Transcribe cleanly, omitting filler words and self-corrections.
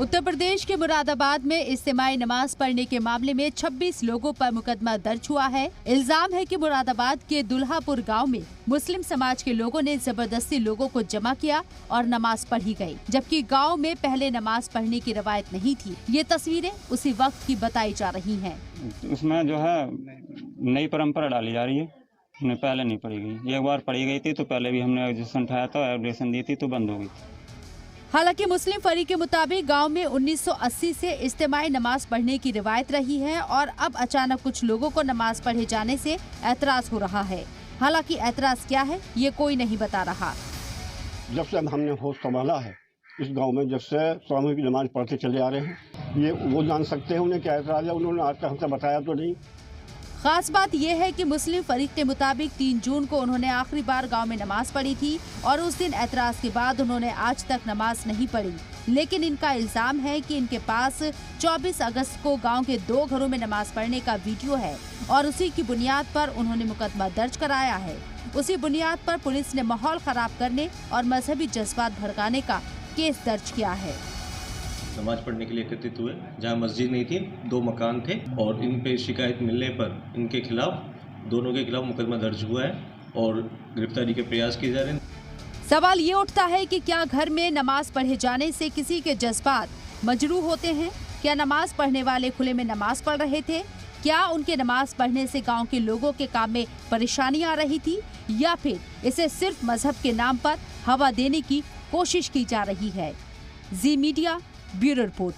उत्तर प्रदेश के मुरादाबाद में इज्तिमाई नमाज पढ़ने के मामले में 26 लोगों पर मुकदमा दर्ज हुआ है। इल्जाम है कि मुरादाबाद के दुल्हापुर गांव में मुस्लिम समाज के लोगों ने जबरदस्ती लोगों को जमा किया और नमाज पढ़ी गई, जबकि गांव में पहले नमाज पढ़ने की रवायत नहीं थी। ये तस्वीरें उसी वक्त की बताई जा रही हैं। उसमें जो है नई परंपरा डाली जा रही है, पहले नहीं पढ़ी गई। एक बार पढ़ी गई थी तो पहले भी हमने एडमिशन उठाया था, एडमिशन दी थी तो बंद हो गई थी। हालांकि मुस्लिम फरीक के मुताबिक गांव में 1980 से इज्तिमाई नमाज पढ़ने की रिवायत रही है और अब अचानक कुछ लोगों को नमाज पढ़े जाने से ऐतराज हो रहा है। हालांकि ऐतराज क्या है ये कोई नहीं बता रहा। जब से हमने होश संभाला है इस गांव में, जब से स्वामी की नमाज पढ़ते चले आ रहे हैं, ये वो जान सकते हैं उन्हें क्या ऐतराज है। उन्होंने आज तक हमसे बताया तो नहीं। खास बात यह है कि मुस्लिम फरीक के मुताबिक 3 जून को उन्होंने आखिरी बार गांव में नमाज पढ़ी थी और उस दिन ऐतराज के बाद उन्होंने आज तक नमाज नहीं पढ़ी। लेकिन इनका इल्जाम है कि इनके पास 24 अगस्त को गांव के 2 घरों में नमाज पढ़ने का वीडियो है और उसी की बुनियाद पर उन्होंने मुकदमा दर्ज कराया है। उसी बुनियाद पर पुलिस ने माहौल खराब करने और मजहबी जज्बात भड़काने का केस दर्ज किया है। नमाज पढ़ने के लिए एकत्रित हुए, जहां मस्जिद नहीं थी, 2 मकान थे और इन पे शिकायत मिलने पर इनके खिलाफ दोनों के खिलाफ मुकदमा दर्ज हुआ है और गिरफ्तारी के प्रयास किए जा रहे हैं। सवाल ये उठता है कि क्या घर में नमाज पढ़े जाने से किसी के जज्बात मजरूह होते हैं? क्या नमाज पढ़ने वाले खुले में नमाज पढ़ रहे थे? क्या उनके नमाज पढ़ने से गांव के लोगों के काम में परेशानी आ रही थी, या फिर इसे सिर्फ मजहब के नाम पर हवा देने की कोशिश की जा रही है? जी मीडिया ब्यूरो रिपोर्ट।